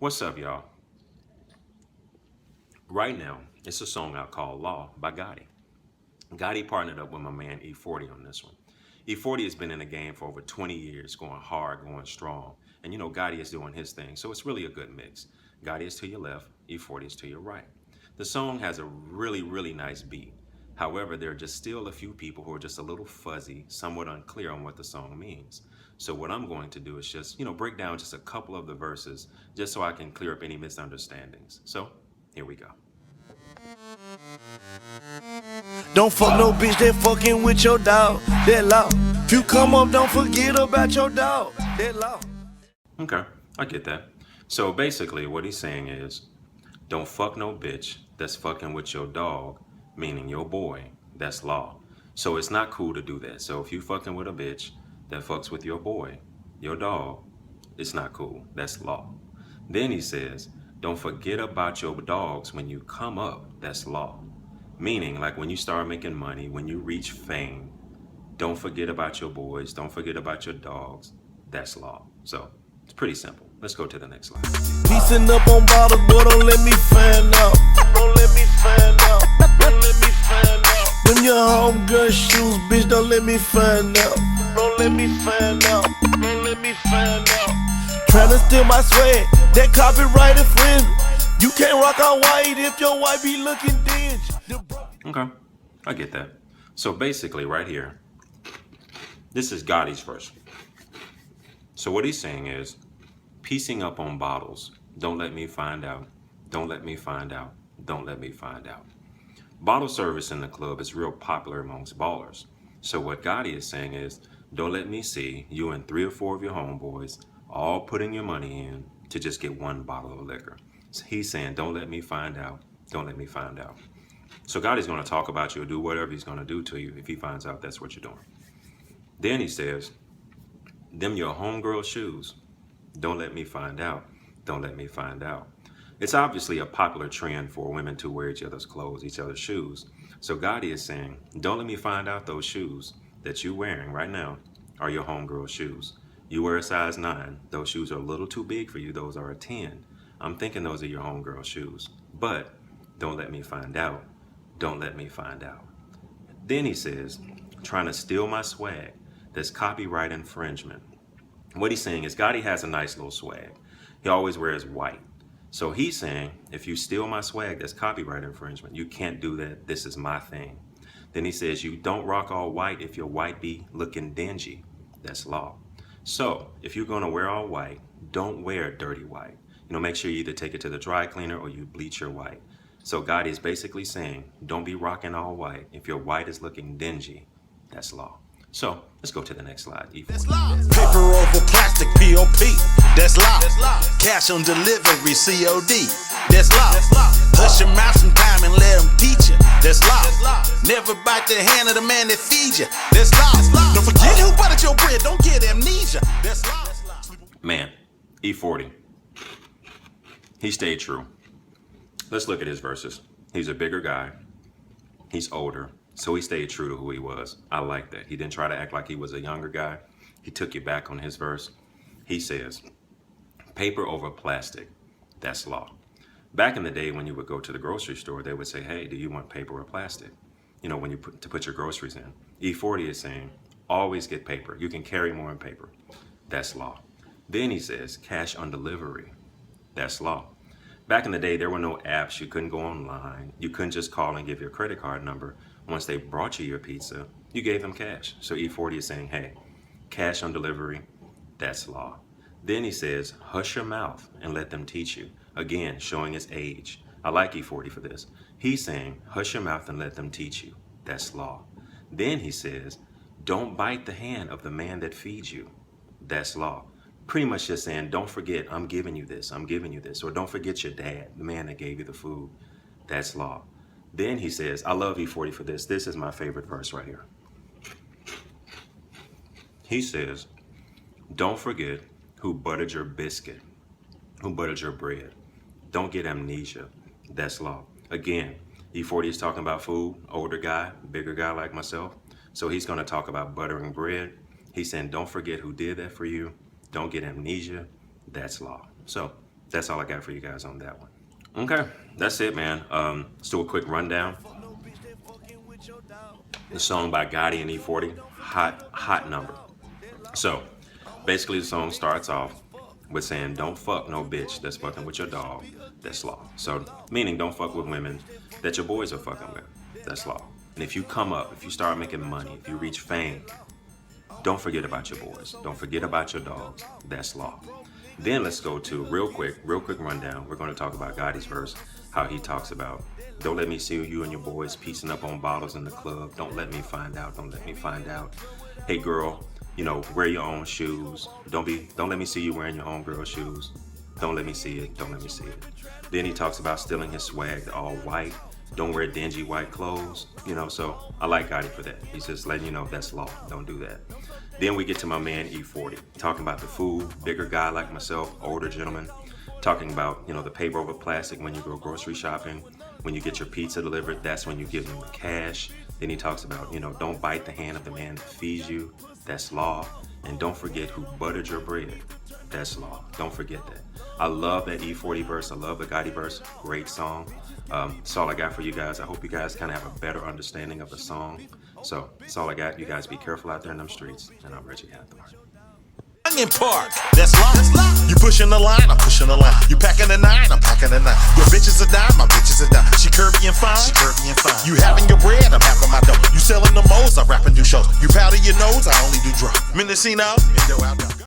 What's up, y'all? Right now, it's a song out called Law by Gotti. Gotti partnered up with my man E40 on this one. E40 has been in the game for over 20 years, going hard, going strong. And you know, Gotti is doing his thing, so it's really a good mix. Gotti is to your left, E40 is to your right. The song has a really nice beat. However, there are just still a few people who are just a little fuzzy, somewhat unclear on what the song means. So what I'm going to do is just, break down just a couple of the verses just so I can clear up any misunderstandings. So here we go. Don't fuck no bitch that fucking with your dog. That law. If you come up, don't forget about your dog. That law. Okay, I get that. So basically, what he's saying is, don't fuck no bitch that's fucking with your dog, meaning your boy. That's law. So it's not cool to do that. So if you fucking with a bitch that fucks with your boy, your dog, it's not cool. That's law. Then he says, don't forget about your dogs when you come up. That's law. Meaning, like when you start making money, when you reach fame, don't forget about your boys, don't forget about your dogs. That's law. So it's pretty simple. Let's go to the next slide. Piecing up on bottles, boy, don't let me find out. Don't let me find out. Don't let me find out. Them your homegirl shoes, bitch, don't let me find out. Don't let me find out. Don't let me find out. Tryna steal my swag, that copyright infringement. You can't rock all white if your wife be looking dingy. Okay, I get that. So basically, right here, this is Gotti's verse. So what he's saying is, piecing up on bottles. Don't let me find out. Don't let me find out. Don't let me find out. Bottle service in the club is real popular amongst ballers. So what Gotti is saying is, don't let me see you and 3 or 4 of your homeboys all putting your money in to just get one bottle of liquor. So he's saying, don't let me find out. Don't let me find out. So Gotti's going to talk about you or do whatever he's going to do to you if he finds out that's what you're doing. Then he says, them your homegirl shoes. Don't let me find out. Don't let me find out. It's obviously a popular trend for women to wear each other's clothes, each other's shoes. So Gotti is saying, don't let me find out those shoes that you're wearing right now are your homegirl shoes. You wear a size 9. Those shoes are a little too big for you. Those are a 10. I'm thinking those are your homegirl shoes. But don't let me find out. Don't let me find out. Then he says, trying to steal my swag. That's copyright infringement. What he's saying is Gotti has a nice little swag. He always wears white. So he's saying, if you steal my swag, that's copyright infringement. You can't do that. This is my thing. Then he says, you don't rock all white if your white be looking dingy. That's law. So if you're going to wear all white, don't wear dirty white. Make sure you either take it to the dry cleaner or you bleach your white. So Gotti is basically saying, don't be rocking all white. If your white is looking dingy, that's law. So let's go to the next slide. That's law. Paper over plastic, POP. That's law. Cash on delivery, COD. That's law. Hush your mouth sometime and let them teach you. That's law. Never bite the hand of the man that feeds you. That's law. Don't forget who buttered your bread. Don't get amnesia. That's law. Man, E40. He stayed true. Let's look at his verses. He's a bigger guy. He's older. So he stayed true to who he was. I like that. He didn't try to act like he was a younger guy. He took you back on his verse. He says, paper over plastic. That's law. Back in the day when you would go to the grocery store, they would say, hey, do you want paper or plastic? When you put your groceries in. E40 is saying, always get paper. You can carry more in paper. That's law. Then he says, cash on delivery. That's law. Back in the day, there were no apps. You couldn't go online. You couldn't just call and give your credit card number. Once they brought you your pizza, you gave them cash. So E40 is saying, hey, cash on delivery, that's law. Then he says, hush your mouth and let them teach you. Again, showing his age. I like E40 for this. He's saying, hush your mouth and let them teach you. That's law. Then he says, don't bite the hand of the man that feeds you. That's law. Pretty much just saying, don't forget, I'm giving you this, I'm giving you this. Or don't forget your dad, the man that gave you the food. That's law. Then he says, I love E40 for this. This is my favorite verse right here. He says, don't forget who buttered your biscuit, who buttered your bread. Don't get amnesia. That's law. Again, E40 is talking about food, older guy, bigger guy like myself. So he's going to talk about buttering bread. He's saying, don't forget who did that for you. Don't get amnesia. That's law. So that's all I got for you guys on that one. Okay, that's it, man. Let's do a quick rundown. The song by Gotti and E40, hot number. So basically the song starts off with saying, don't fuck no bitch that's fucking with your dog, that's law. So meaning don't fuck with women that your boys are fucking with, that's law. And if you come up, if you start making money, if you reach fame, don't forget about your boys, don't forget about your dogs, that's law. Then let's go to real quick rundown. We're going to talk about Gotti's verse, how he talks about, don't let me see you and your boys piecing up on bottles in the club. Don't let me find out. Don't let me find out. Hey girl, you know, wear your own shoes. Don't let me see you wearing your own girl shoes. Don't let me see it. Don't let me see it. Then he talks about stealing his swag, all white. Don't wear dingy white clothes. You know, so I like Gotti for that. He's just letting you know that's law. Don't do that. Then we get to my man E40, talking about the food, bigger guy like myself, older gentleman, talking about, you know, the paper over plastic when you go grocery shopping, when you get your pizza delivered, that's when you give them the cash. Then he talks about, you know, don't bite the hand of the man that feeds you, that's law. And don't forget who buttered your bread, that's law. Don't forget that. I love that E40 verse, I love the Gotti verse, great song. That's all I got for you guys. I hope you guys kind of have a better understanding of the song. So that's all I got. You guys be careful out there in them streets, and I'm Reggie Hathaway. In park, that's law. You pushing the line, I'm pushing the line. You packing the 9, I'm packing the 9. Your bitch is a dime, my bitch is a dime. She curvy and fine, she curvy and fine. You having your bread, I'm having my dough. You selling the moles, I rap and do shows. You powder your nose, I only do drugs. Mendocino, Indo out.